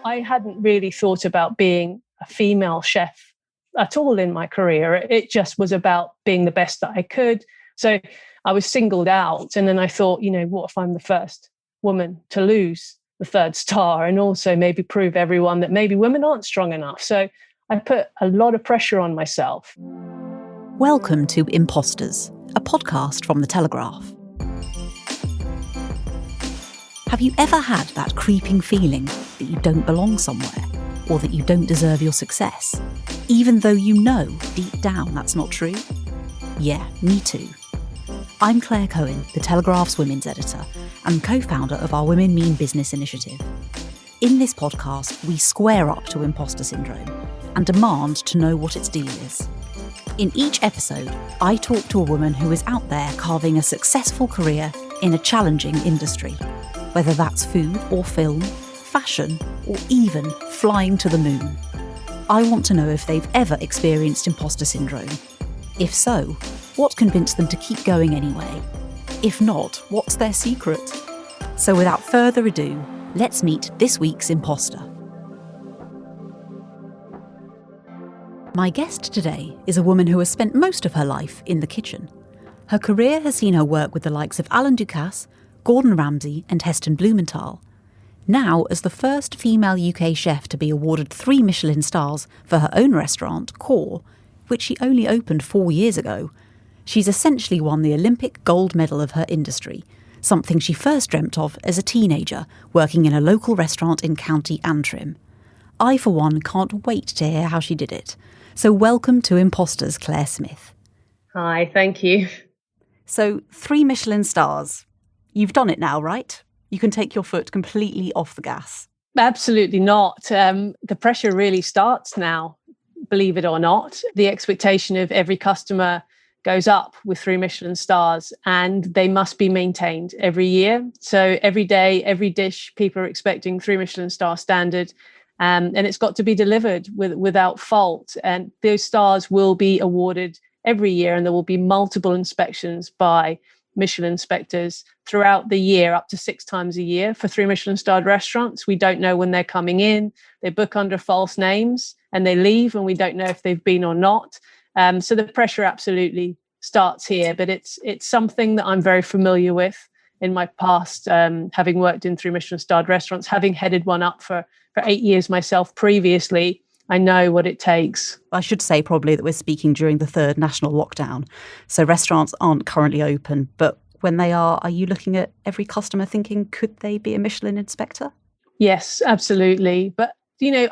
I hadn't really thought about being a female chef at all in my career. It just was about being the best that I could. So I was singled out. And then I thought, what if I'm the first woman to lose the third star, and also maybe prove everyone that maybe women aren't strong enough. So I put a lot of pressure on myself. Welcome to Imposters, a podcast from the Telegraph. Have you ever had that creeping feeling that you don't belong somewhere, or that you don't deserve your success, even though you know deep down that's not true? Yeah, me too. I'm Claire Cohen, the Telegraph's women's editor and co-founder of our Women Mean Business initiative. In this podcast, we square up to imposter syndrome and demand to know what its deal is. In each episode, I talk to a woman who is out there carving a successful career in a challenging industry, whether that's food or film, fashion, or even flying to the moon. I want to know if they've ever experienced imposter syndrome. If so, what convinced them to keep going anyway? If not, what's their secret? So without further ado, let's meet this week's imposter. My guest today is a woman who has spent most of her life in the kitchen. Her career has seen her work with the likes of Duchess, Gordon Ramsay and Heston Blumenthal. Now, as the first female UK chef to be awarded 3 Michelin stars for her own restaurant, Core, which she only opened 4 years ago, she's essentially won the Olympic gold medal of her industry, something she first dreamt of as a teenager working in a local restaurant in County Antrim. I, for one, can't wait to hear how she did it. So welcome to Imposters, Clare Smyth. Hi, thank you. So 3 Michelin stars. You've done it now, right? You can take your foot completely off the gas. Absolutely not. The pressure really starts now, believe it or not. The expectation of every customer goes up with 3 Michelin stars, and they must be maintained every year. So every day, every dish, people are expecting 3 Michelin star standard, and it's got to be delivered without fault. And those stars will be awarded every year, and there will be multiple inspections by Michelin inspectors throughout the year, up to 6 times a year for 3 Michelin starred restaurants. We don't know when they're coming in. They book under false names and they leave, and we don't know if they've been or not. So the pressure absolutely starts here, but it's something that I'm very familiar with in my past, having worked in 3 Michelin starred restaurants, having headed one up for 8 years myself previously. I know what it takes. I should say probably that we're speaking during the 3rd national lockdown. So restaurants aren't currently open, but when they are you looking at every customer thinking, could they be a Michelin inspector? Yes, absolutely. But,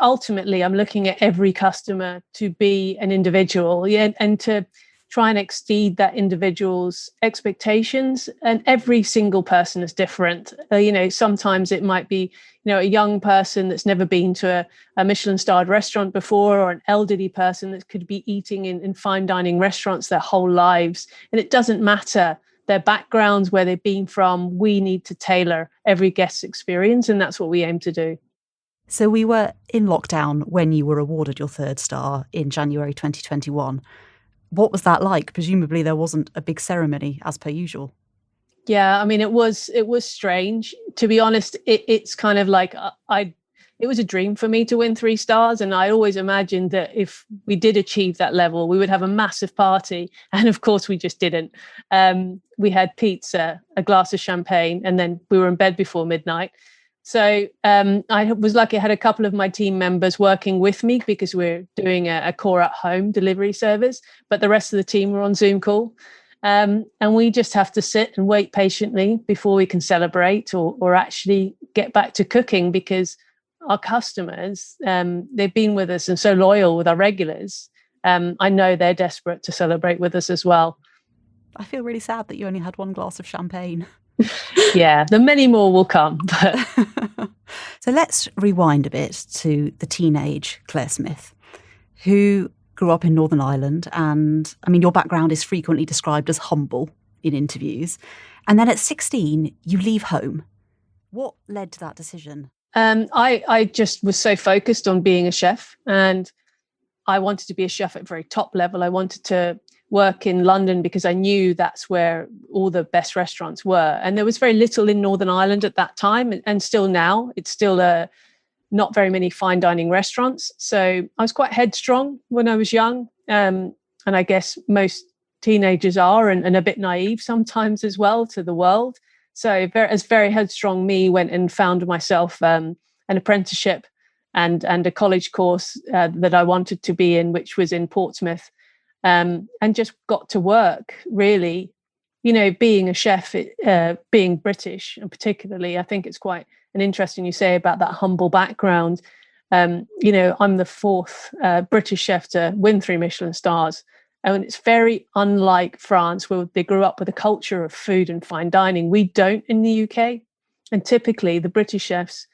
ultimately, I'm looking at every customer to be an individual, and to try and exceed that individual's expectations. And every single person is different. Sometimes it might be, a young person that's never been to a Michelin starred restaurant before, or an elderly person that could be eating in fine dining restaurants their whole lives. And it doesn't matter their backgrounds, where they've been from. We need to tailor every guest's experience, and that's what we aim to do. So we were in lockdown when you were awarded your 3rd star in January 2021. What was that like? Presumably there wasn't a big ceremony as per usual. Yeah, I mean, it was strange. To be honest, it's kind of like it was a dream for me to win 3 stars. And I always imagined that if we did achieve that level, we would have a massive party. And of course, we just didn't. We had pizza, a glass of champagne, and then we were in bed before midnight. So I was lucky. I had a couple of my team members working with me because we're doing a core at home delivery service, but the rest of the team were on Zoom call. And we just have to sit and wait patiently before we can celebrate or actually get back to cooking, because our customers, they've been with us and so loyal with our regulars. I know they're desperate to celebrate with us as well. I feel really sad that you only had 1 glass of champagne. Yeah, the many more will come. But So let's rewind a bit to the teenage Clare Smyth, who grew up in Northern Ireland. And I mean, your background is frequently described as humble in interviews. And then at 16, you leave home. What led to that decision? I just was so focused on being a chef, and I wanted to be a chef at very top level. I wanted to work in London because I knew that's where all the best restaurants were. And there was very little in Northern Ireland at that time, and still now. It's still a not very many fine dining restaurants. So I was quite headstrong when I was young. And I guess most teenagers are, and a bit naive sometimes as well to the world. So very headstrong me went and found myself an apprenticeship and a college course that I wanted to be in, which was in Portsmouth, and just got to work really. Being a chef, being British, and particularly, I think it's quite an interesting you say about that humble background. I'm the fourth British chef to win 3 Michelin stars. And it's very unlike France, where they grew up with a culture of food and fine dining. We don't in the UK. And typically, the British chefs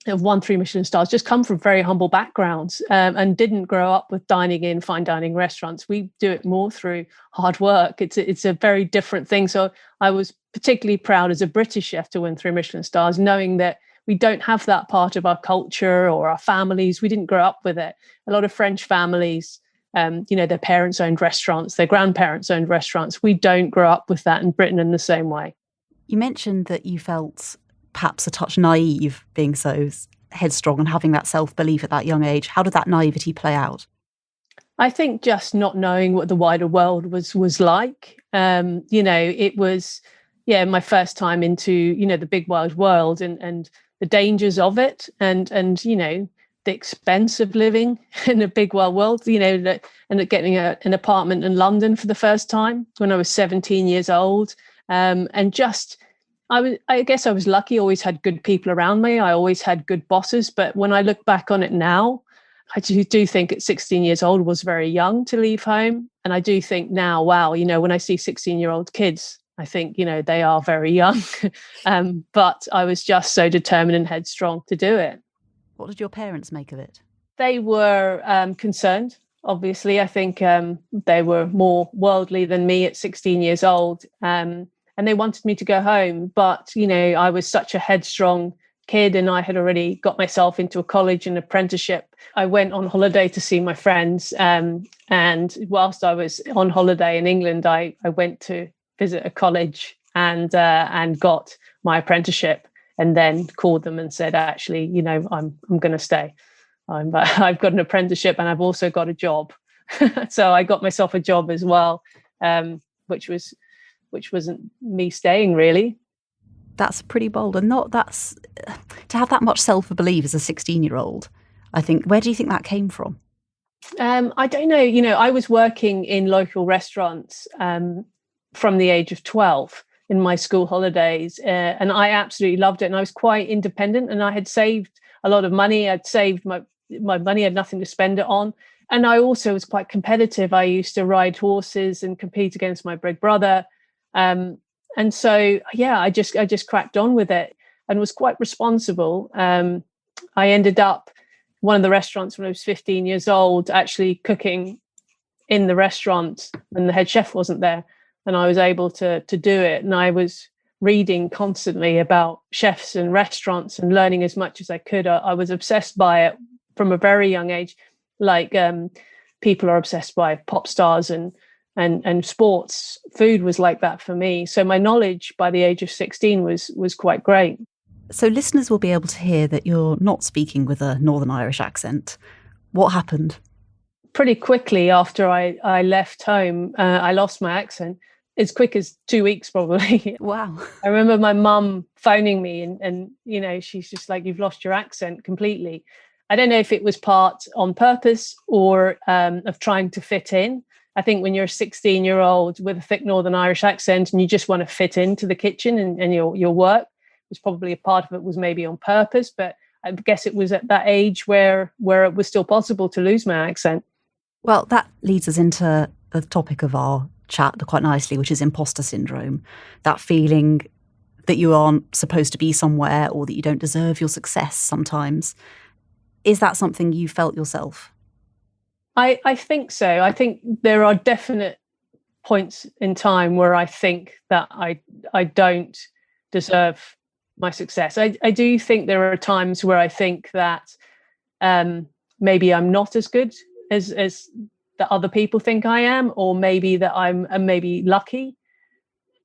have won 3 Michelin stars just come from very humble backgrounds and didn't grow up with dining in fine dining restaurants. We do it more through hard work. It's a very different thing. So I was particularly proud as a British chef to win 3 Michelin stars, knowing that we don't have that part of our culture or our families. We didn't grow up with it. A lot of French families, their parents owned restaurants, their grandparents owned restaurants. We don't grow up with that in Britain in the same way. You mentioned that you felt perhaps a touch naive, being so headstrong and having that self-belief at that young age. How did that naivety play out? I think just not knowing what the wider world was like. It was, my first time into, the big wide world and the dangers of it and the expense of living in a big wild world, and getting an apartment in London for the first time when I was 17 years old. I guess I was lucky, always had good people around me. I always had good bosses. But when I look back on it now, I do think at 16 years old was very young to leave home. And I do think now, wow, when I see 16-year-old kids, I think, they are very young. But I was just so determined and headstrong to do it. What did your parents make of it? They were concerned, obviously. I think they were more worldly than me at 16 years old. And they wanted me to go home. But, I was such a headstrong kid and I had already got myself into a college and apprenticeship. I went on holiday to see my friends. And whilst I was on holiday in England, I went to visit a college and got my apprenticeship and then called them and said, actually, I'm going to stay. I've got an apprenticeship and I've also got a job. So I got myself a job as well, which wasn't me staying really. That's pretty bold. And to have that much self-belief as a 16-year-old, I think, where do you think that came from? I don't know. I was working in local restaurants from the age of 12 in my school holidays. And I absolutely loved it. And I was quite independent and I had saved a lot of money. I'd saved my money, I had nothing to spend it on. And I also was quite competitive. I used to ride horses and compete against my big brother. And so, I just cracked on with it and was quite responsible. I ended up one of the restaurants when I was 15 years old, actually cooking in the restaurant and the head chef wasn't there. And I was able to do it. And I was reading constantly about chefs and restaurants and learning as much as I could. I was obsessed by it from a very young age, like people are obsessed by pop stars and sports. Food was like that for me. So my knowledge by the age of 16 was quite great. So listeners will be able to hear that you're not speaking with a Northern Irish accent. What happened? Pretty quickly after I left home, I lost my accent. As quick as 2 weeks, probably. Wow. I remember my mum phoning me and she's just like, you've lost your accent completely. I don't know if it was part on purpose or of trying to fit in. I think when you're a 16-year-old with a thick Northern Irish accent and you just want to fit into the kitchen and your work, was probably a part of it was maybe on purpose, but I guess it was at that age where it was still possible to lose my accent. Well, that leads us into the topic of our chat quite nicely, which is imposter syndrome. That feeling that you aren't supposed to be somewhere or that you don't deserve your success sometimes. Is that something you felt yourself? I think so. I think there are definite points in time where I think that I don't deserve my success. I do think there are times where I think that maybe I'm not as good as that other people think I am, or maybe that I'm maybe lucky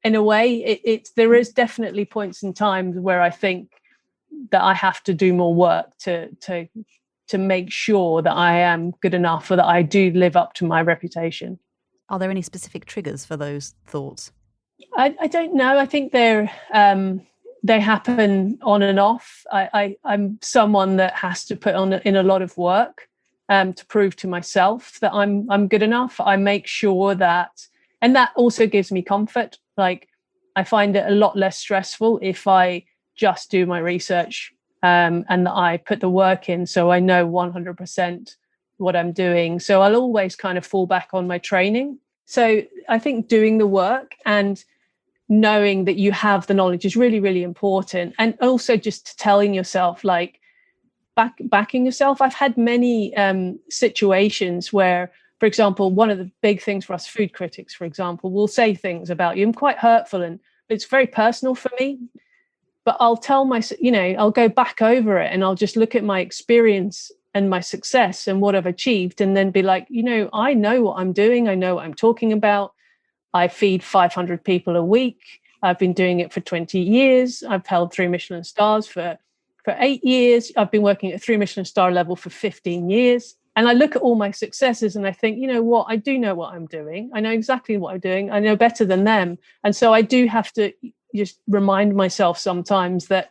in a way. There is definitely points in time where I think, that I have to do more work to make sure that I am good enough or that I do live up to my reputation. Are there any specific triggers for those thoughts? I don't know. I think they happen on and off. I'm someone that has to put in a lot of work to prove to myself that I'm good enough. I make sure that, and that also gives me comfort. Like, I find it a lot less stressful if I just do my research and that I put the work in, so I know 100% what I'm doing. So I'll always kind of fall back on my training. So I think doing the work and knowing that you have the knowledge is really, really important. And also just telling yourself, like, backing yourself. I've had many situations where, for example, one of the big things for us food critics, for example, will say things about you and quite hurtful, and it's very personal for me. But I'll tell I'll go back over it and I'll just look at my experience and my success and what I've achieved, and then be like, I know what I'm doing. I know what I'm talking about. I feed 500 people a week. I've been doing it for 20 years. I've held 3 Michelin stars for 8 years. I've been working at 3 Michelin star level for 15 years. And I look at all my successes and I think, you know what, I do know what I'm doing. I know exactly what I'm doing. I know better than them. And so I do have to just remind myself sometimes that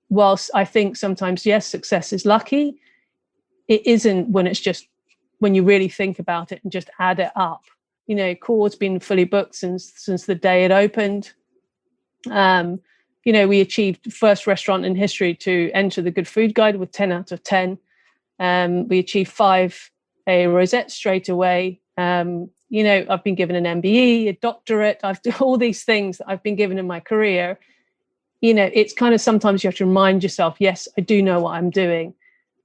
whilst I think sometimes, yes, success is lucky, it isn't when you really think about it and just add it up. Core's been fully booked since the day it opened. We achieved the first restaurant in history to enter the Good Food Guide with 10 out of 10. We achieved 5 a rosette straight away. I've been given an MBE, a doctorate. I've done all these things that I've been given in my career. It's kind of sometimes you have to remind yourself, yes, I do know what I'm doing.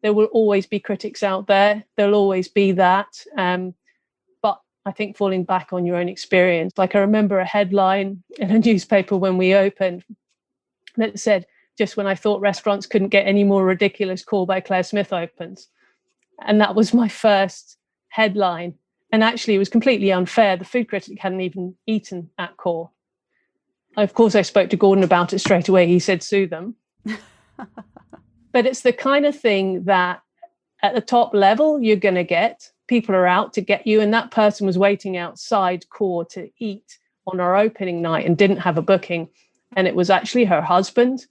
There will always be critics out there. There'll always be that. But I think falling back on your own experience, like I remember a headline in a newspaper when we opened that said, just when I thought restaurants couldn't get any more ridiculous, Call by Clare Smyth opens. And that was my first headline. And actually, it was completely unfair. The food critic hadn't even eaten at Core. Of course, I spoke to Gordon about it straight away. He said, sue them. But it's the kind of thing that at the top level, you're going to get. People are out to get you. And that person was waiting outside Core to eat on our opening night and didn't have a booking. And it was actually her husband.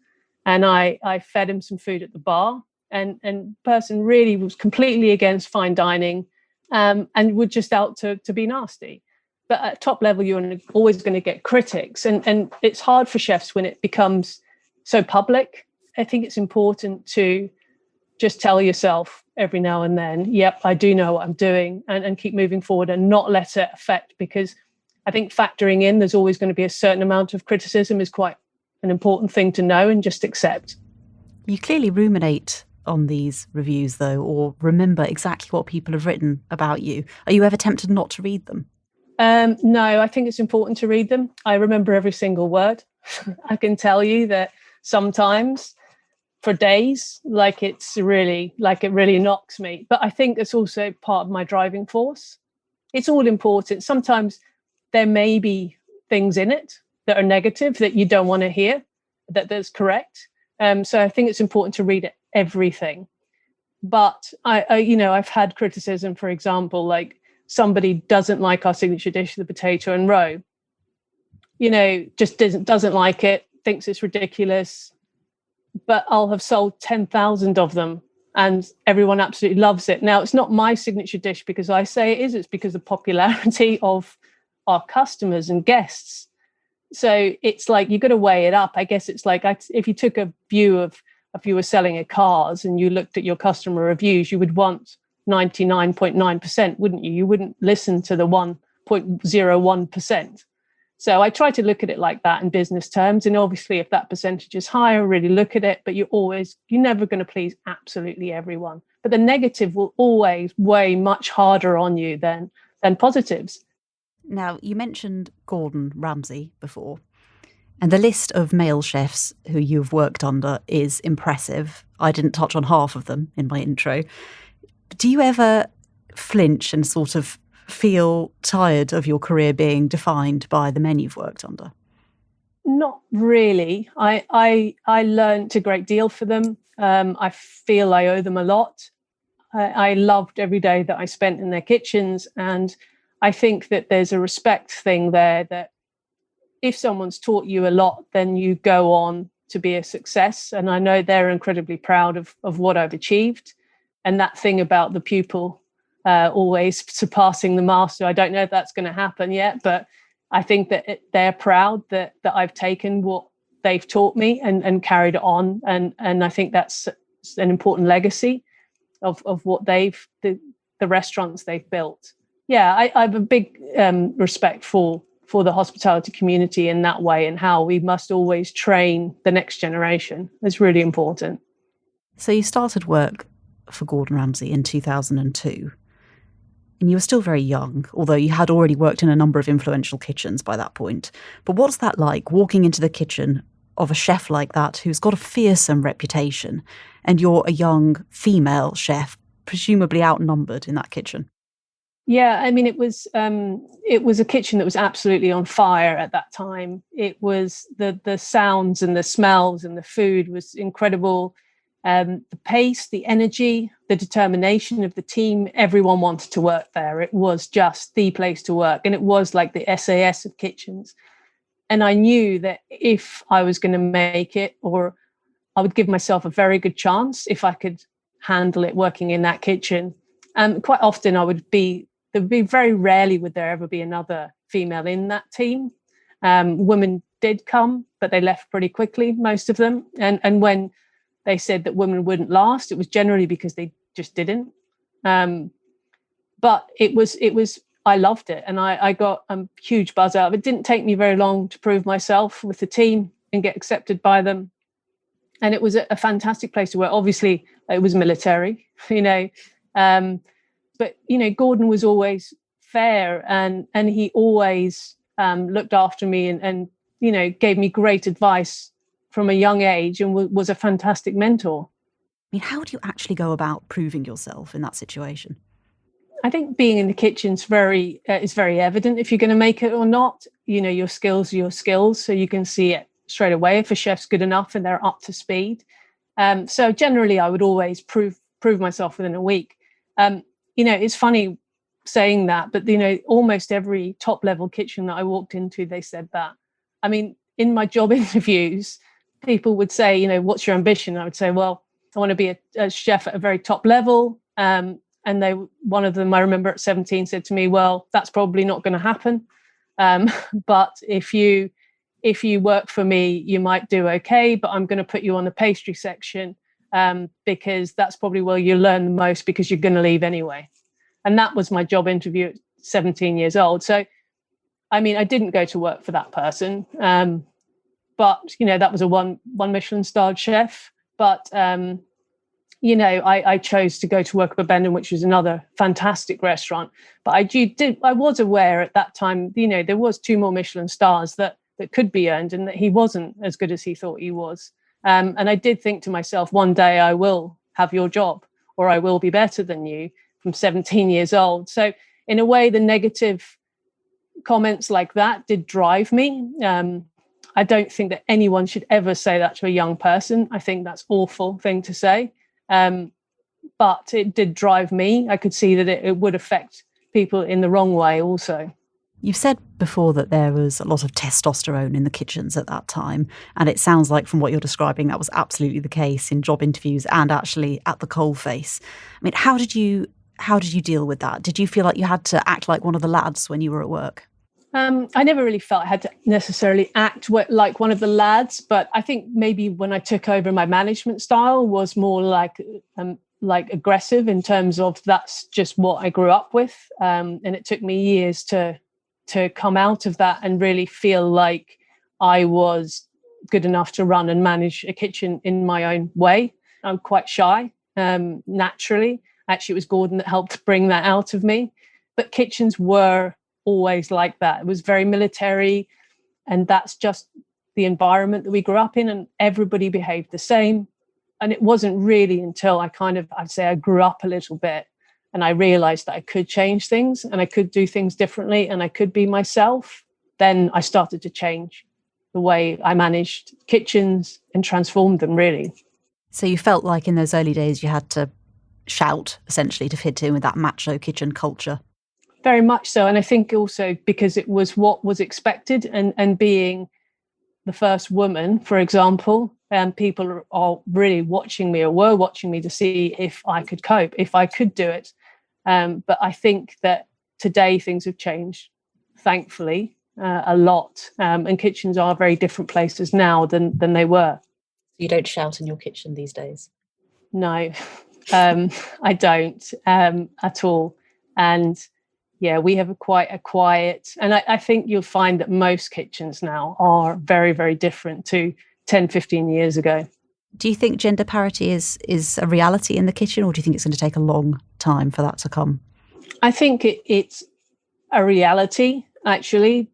And I fed him some food at the bar. And person really was completely against fine dining and were just out to be nasty. But at top level, you're always going to get critics. And it's hard for chefs when it becomes so public. I think it's important to just tell yourself every now and then, yep, I do know what I'm doing, and keep moving forward and not let it affect, because I think factoring in there's always going to be a certain amount of criticism is quite an important thing to know and just accept. You clearly ruminate on these reviews, though, or remember exactly what people have written about you. Are you ever tempted not to read them? No, I think it's important to read them. I remember every single word. I can tell you that sometimes for days, it really knocks me. But I think it's also part of my driving force. It's all important. Sometimes there may be things in it that are negative that you don't want to hear, that's correct. So I think it's important to read everything. But I've had criticism, for example, like somebody doesn't like our signature dish, the potato and roe. Just doesn't like it, thinks it's ridiculous. But I'll have sold 10,000 of them and everyone absolutely loves it. Now, it's not my signature dish because I say it is. It's because of the popularity of our customers and guests. So it's like you've got to weigh it up. I guess it's like if you took a view of if you were selling cars and you looked at your customer reviews, you would want 99.9%, wouldn't you? You wouldn't listen to the 1.01%. So I try to look at it like that in business terms. And obviously, if that percentage is higher, really look at it. But you're never going to please absolutely everyone. But the negative will always weigh much harder on you than positives. Now, you mentioned Gordon Ramsay before, and the list of male chefs who you've worked under is impressive. I didn't touch on half of them in my intro. Do you ever flinch and sort of feel tired of your career being defined by the men you've worked under? Not really. I learned a great deal for them. I feel I owe them a lot. I loved every day that I spent in their kitchens. And I think that there's a respect thing there, that if someone's taught you a lot, then you go on to be a success. And I know they're incredibly proud of what I've achieved. And that thing about the pupil always surpassing the master, I don't know if that's going to happen yet, but I think that they're proud that I've taken what they've taught me and carried it on. And I think that's an important legacy of what the restaurants they've built. Yeah, I have a big respect for the hospitality community in that way, and how we must always train the next generation. It's really important. So you started work for Gordon Ramsay in 2002, and you were still very young, although you had already worked in a number of influential kitchens by that point. But what's that like, walking into the kitchen of a chef like that who's got a fearsome reputation, and you're a young female chef, presumably outnumbered in that kitchen? Yeah, I mean, it was a kitchen that was absolutely on fire at that time. It was the sounds and the smells and the food was incredible. The pace, the energy, the determination of the team, everyone wanted to work there. It was just the place to work. And it was like the SAS of kitchens. And I knew that if I was going to make it, or I would give myself a very good chance if I could handle it working in that kitchen. Quite often very rarely would there ever be another female in that team. Women did come, but they left pretty quickly, most of them. And when they said that women wouldn't last, it was generally because they just didn't. But it was, I loved it. And I got a huge buzz out of it. It didn't take me very long to prove myself with the team and get accepted by them. And it was a fantastic place to work. Obviously, it was military, but, Gordon was always fair, and he always looked after me and gave me great advice from a young age, and was a fantastic mentor. I mean, how do you actually go about proving yourself in that situation? I think being in the kitchen is very evident if you're going to make it or not. Your skills are your skills, so you can see it straight away if a chef's good enough and they're up to speed. So generally, I would always prove myself within a week. It's funny saying that, but almost every top level kitchen that I walked into, they said that. I mean, in my job interviews, people would say, what's your ambition? I would say, well, I want to be a chef at a very top level. And one of them, I remember at 17, said to me, well, that's probably not going to happen. But if you work for me, you might do okay, but I'm going to put you on the pastry section because that's probably where you learn the most, because you're going to leave anyway. And that was my job interview at 17 years old. So, I mean, I didn't go to work for that person, but, that was a one Michelin starred chef. But, I chose to go to work at Bendon, which was another fantastic restaurant. But I was aware at that time, there was 2 more Michelin stars that could be earned, and that he wasn't as good as he thought he was. And I did think to myself, one day I will have your job, or I will be better than you, from 17 years old. So in a way, the negative comments like that did drive me. I don't think that anyone should ever say that to a young person. I think that's an awful thing to say. But it did drive me. I could see that it would affect people in the wrong way also. You've said before that there was a lot of testosterone in the kitchens at that time, and it sounds like from what you're describing that was absolutely the case in job interviews and actually at the coalface. I mean, how did you deal with that? Did you feel like you had to act like one of the lads when you were at work? I never really felt I had to necessarily act like one of the lads, but I think maybe when I took over, my management style was more like aggressive, in terms of that's just what I grew up with, and it took me years to come out of that and really feel like I was good enough to run and manage a kitchen in my own way. I'm quite shy, naturally. Actually, it was Gordon that helped bring that out of me. But kitchens were always like that. It was very military, and that's just the environment that we grew up in, and everybody behaved the same. And it wasn't really until I'd say I grew up a little bit, and I realized that I could change things and I could do things differently and I could be myself. Then I started to change the way I managed kitchens and transformed them, really. So you felt like in those early days you had to shout, essentially, to fit in with that macho kitchen culture? Very much so. And I think also because it was what was expected, and being the first woman, for example, people are really watching me, or were watching me, to see if I could cope, if I could do it. But I think that today things have changed, thankfully, a lot. And kitchens are very different places now than they were. You don't shout in your kitchen these days? No, I don't at all. And yeah, we have quite a quiet, and I think you'll find that most kitchens now are very, very different to 10, 15 years ago. Do you think gender parity is a reality in the kitchen, or do you think it's going to take a long time for that to come? I think it's a reality, actually.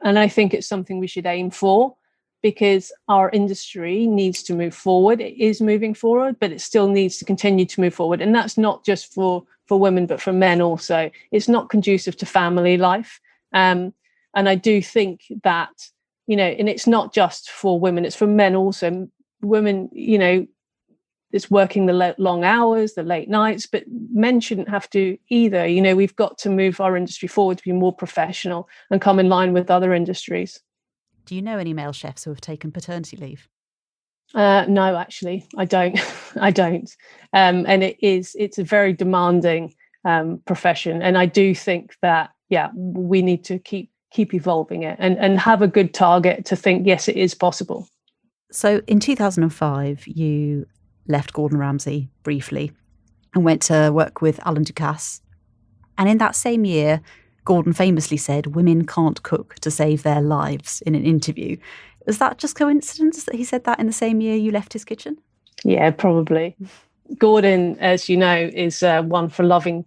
And I think it's something we should aim for, because our industry needs to move forward. It is moving forward, but it still needs to continue to move forward. And that's not just for women, but for men also. It's not conducive to family life. And I do think that, and it's not just for women, it's for men also. Women, it's working the long hours, the late nights, but men shouldn't have to either. We've got to move our industry forward to be more professional and come in line with other industries. Do you know any male chefs who have taken paternity leave? No, actually, I don't. I don't. And it's a very demanding profession. And I do think that, we need to keep evolving it and have a good target to think, yes, it is possible. So in 2005, you left Gordon Ramsay briefly and went to work with Duchess. And in that same year, Gordon famously said, "Women can't cook to save their lives," in an interview. Was that just coincidence that he said that in the same year you left his kitchen? Yeah, probably. Gordon, as you know, is one for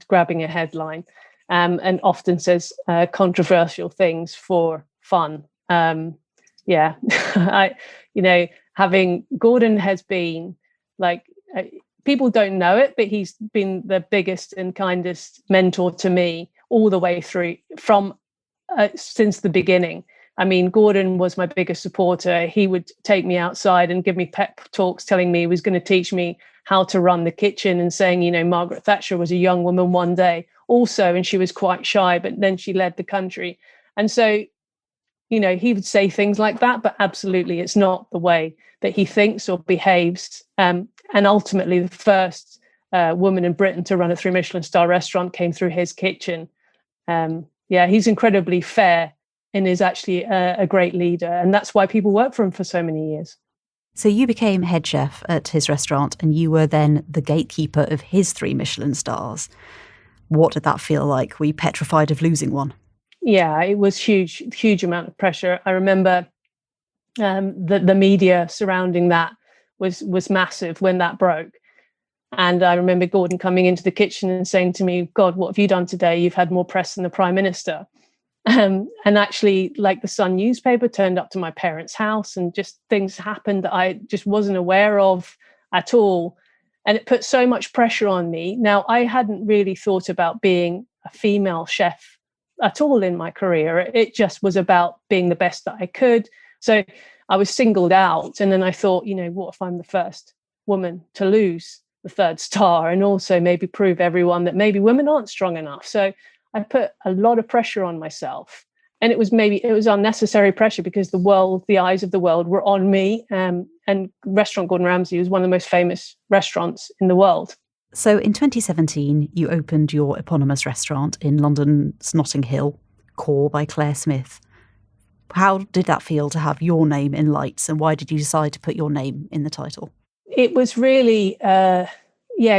grabbing a headline, and often says controversial things for fun. Having Gordon has been people don't know it, but he's been the biggest and kindest mentor to me all the way through from since the beginning. I mean, Gordon was my biggest supporter. He would take me outside and give me pep talks, telling me he was going to teach me how to run the kitchen, and saying, Margaret Thatcher was a young woman one day also, and she was quite shy, but then she led the country. And so, he would say things like that, but absolutely it's not the way that he thinks or behaves. And ultimately, the first woman in Britain to run a 3 Michelin star restaurant came through his kitchen. He's incredibly fair and is actually a great leader. And that's why people work for him for so many years. So you became head chef at his restaurant, and you were then the gatekeeper of his 3 Michelin stars. What did that feel like? Were you petrified of losing one? Yeah, it was huge amount of pressure. I remember the media surrounding that was massive when that broke. And I remember Gordon coming into the kitchen and saying to me, "God, what have you done today? You've had more press than the Prime Minister." And actually, the Sun newspaper turned up to my parents' house, and just things happened that I just wasn't aware of at all. And it put so much pressure on me. Now, I hadn't really thought about being a female chef at all in my career. It just was about being the best that I could. So I was singled out. And then I thought, what if I'm the first woman to lose the 3rd star, and also maybe prove everyone that maybe women aren't strong enough? So I put a lot of pressure on myself, and it was unnecessary pressure, because the eyes of the world were on me. And Restaurant Gordon Ramsay was one of the most famous restaurants in the world. So in 2017, you opened your eponymous restaurant in London's Notting Hill, Core by Clare Smyth. How did that feel to have your name in lights, and why did you decide to put your name in the title? It was really,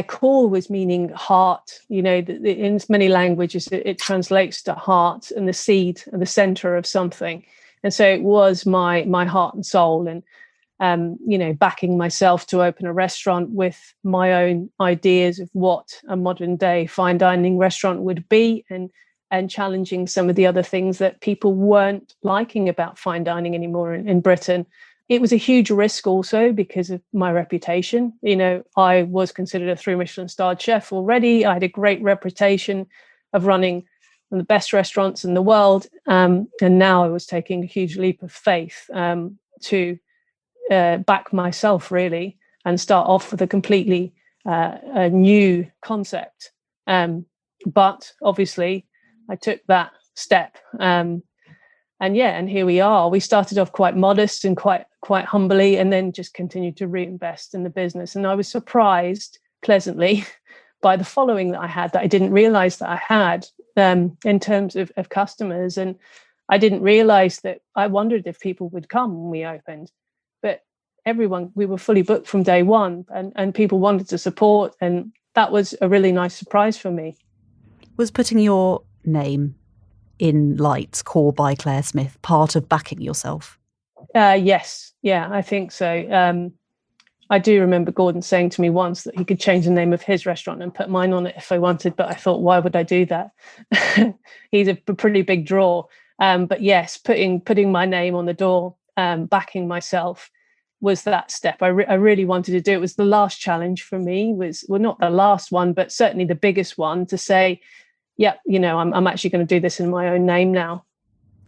core was meaning heart. In many languages, it translates to heart and the seed and the center of something. And so it was my heart and soul, and backing myself to open a restaurant with my own ideas of what a modern day fine dining restaurant would be, and challenging some of the other things that people weren't liking about fine dining anymore in Britain. It was a huge risk also because of my reputation. I was considered a 3 Michelin starred chef already. I had a great reputation of running of the best restaurants in the world. And now I was taking a huge leap of faith to back myself, really, and start off with a completely a new concept. But obviously, I took that step. And here we are. We started off quite modest and quite humbly, and then just continued to reinvest in the business. And I was surprised pleasantly by the following that I had, that I didn't realize that I had, in terms of customers. And I didn't realize that. I wondered if people would come when we opened, but we were fully booked from day one, and people wanted to support. And that was a really nice surprise for me. Was putting your name in lights, Core by Clare Smyth, part of backing yourself? Yes. Yeah, I think so. I do remember Gordon saying to me once that he could change the name of his restaurant and put mine on it if I wanted, but I thought, why would I do that? He's a pretty big draw. But yes, putting my name on the door, backing myself, was that step. I really wanted to do. It was the last challenge for me, not the last one, but certainly the biggest one, to say, yeah, I'm actually going to do this in my own name now.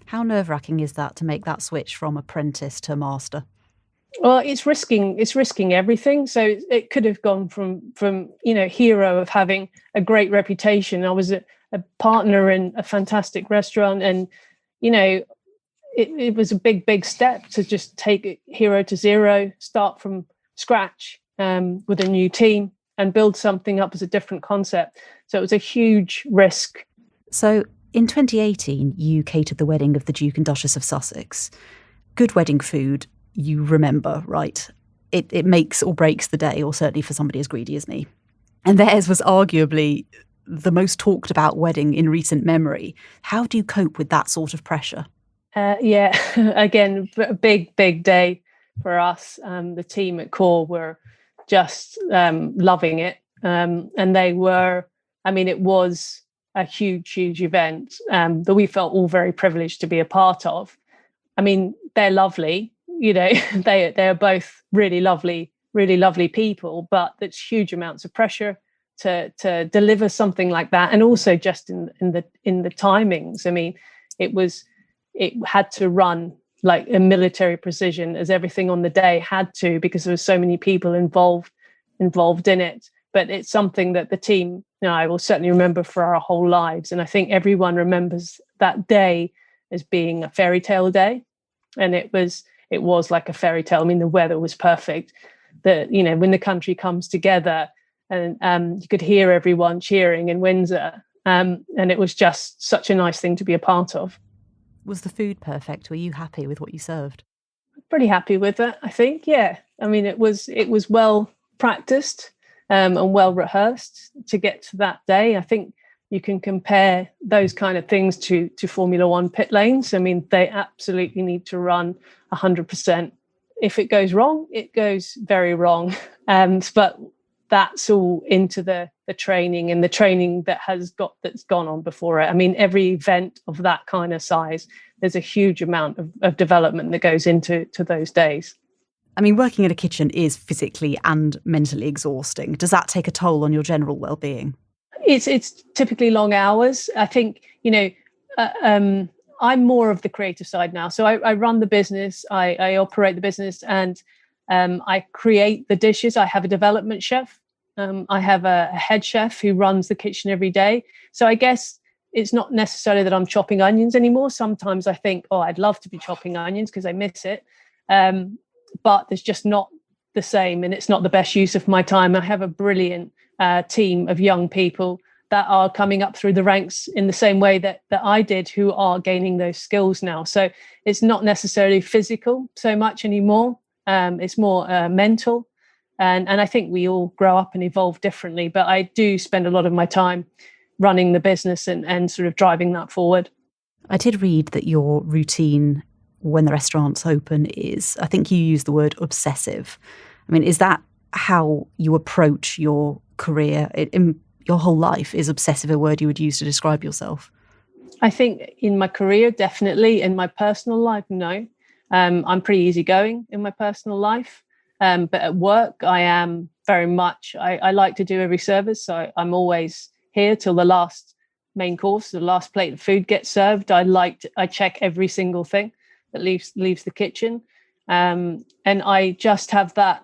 How nerve-wracking is that, to make that switch from apprentice to master? Well, it's risking everything. So it could have gone from hero of having a great reputation. I was a partner in a fantastic restaurant, and it was a big step to just take it hero to zero, start from scratch with a new team, and build something up as a different concept. So it was a huge risk. So in 2018, you catered the wedding of the Duke and Duchess of Sussex. Good wedding food, you remember, right? It makes or breaks the day, or certainly for somebody as greedy as me. And theirs was arguably the most talked about wedding in recent memory. How do you cope with that sort of pressure? Again, a big day for us. The team at Core were just loving it. And they were, it was a huge event that we felt all very privileged to be a part of. They're lovely, they're both really lovely people, but it's huge amounts of pressure to deliver something like that. And also just in the timings. It had to run like a military precision, as everything on the day had to, because there were so many people involved in it. But it's something that the team, I will certainly remember for our whole lives. And I think everyone remembers that day as being a fairy tale day. And it was like a fairy tale. The weather was perfect. When the country comes together, and you could hear everyone cheering in Windsor. And it was just such a nice thing to be a part of. Was the food perfect? Were you happy with what you served? Pretty happy with it, I think. Yeah. It was well practiced and well rehearsed to get to that day. I think you can compare those kind of things to Formula One pit lanes. They absolutely need to run 100%. If it goes wrong, it goes very wrong. But that's all into the training, and the training that's gone on before it. Every event of that kind of size, there's a huge amount of development that goes into those days. Working in a kitchen is physically and mentally exhausting. Does that take a toll on your general well-being? It's typically long hours. I think, I'm more of the creative side now. So I run the business, I operate the business, and I create the dishes. I have a development chef. I have a head chef who runs the kitchen every day. So I guess it's not necessarily that I'm chopping onions anymore. Sometimes I think, I'd love to be chopping onions because I miss it. But there's just not the same, and it's not the best use of my time. I have a brilliant team of young people that are coming up through the ranks in the same way that I did, who are gaining those skills now. So it's not necessarily physical so much anymore. It's more mental. And I think we all grow up and evolve differently. But I do spend a lot of my time running the business and sort of driving that forward. I did read that your routine when the restaurants open is, I think you used the word obsessive. Is that how you approach your career? In your whole life, is obsessive a word you would use to describe yourself? I think in my career, definitely. In my personal life, no. I'm pretty easygoing in my personal life. But at work, I am very much, I like to do every service. So I'm always here till the last main course, the last plate of food gets served, I check every single thing that leaves the kitchen. And I just have that,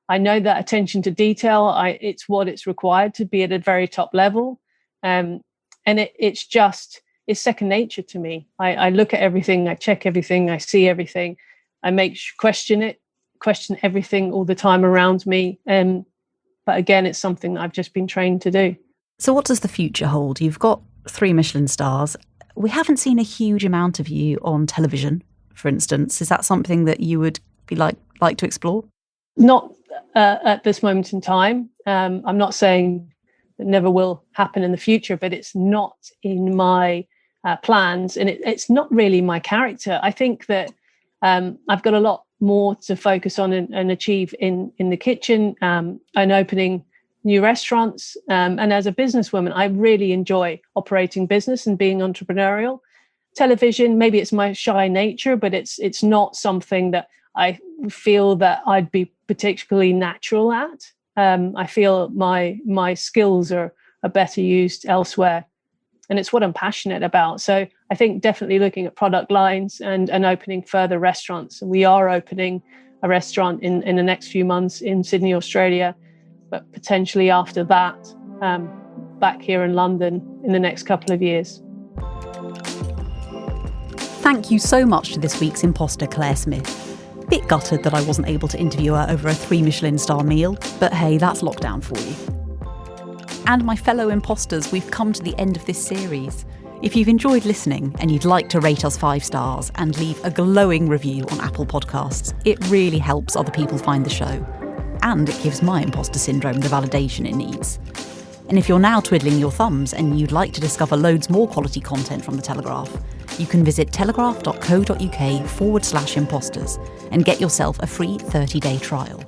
I know that attention to detail, it's what it's required to be at a very top level. And it's second nature to me. I look at everything, I check everything, I see everything, I question everything all the time around me. But again, it's something that I've just been trained to do. So what does the future hold? You've got 3 Michelin stars. We haven't seen a huge amount of you on television, for instance. Is that something that you would be like to explore? Not at this moment in time. I'm not saying it never will happen in the future, but it's not in my plans, and it's not really my character. I think that I've got a lot more to focus on and achieve in the kitchen, and opening new restaurants. And as a businesswoman, I really enjoy operating business and being entrepreneurial. Television, maybe it's my shy nature, but it's not something that I feel that I'd be particularly natural at. I feel my skills are better used elsewhere, and it's what I'm passionate about. So I think definitely looking at product lines and opening further restaurants. We are opening a restaurant in the next few months in Sydney, Australia, but potentially after that, back here in London in the next couple of years. Thank you so much to this week's imposter, Clare Smyth. Bit gutted that I wasn't able to interview her over a 3 Michelin star meal, but hey, that's lockdown for you. And my fellow imposters, we've come to the end of this series. If you've enjoyed listening and you'd like to rate us 5 stars and leave a glowing review on Apple Podcasts, it really helps other people find the show. And it gives my imposter syndrome the validation it needs. And if you're now twiddling your thumbs and you'd like to discover loads more quality content from The Telegraph, you can visit telegraph.co.uk/imposters and get yourself a free 30-day trial.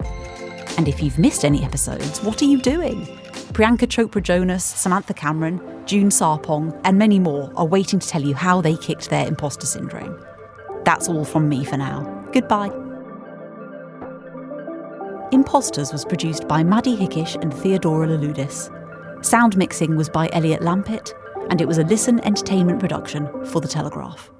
And if you've missed any episodes, what are you doing? Priyanka Chopra Jonas, Samantha Cameron, June Sarpong, and many more are waiting to tell you how they kicked their imposter syndrome. That's all from me for now. Goodbye. Imposters was produced by Maddie Hickish and Theodora Laludis. Sound mixing was by Elliot Lampitt, and it was a Listen Entertainment production for The Telegraph.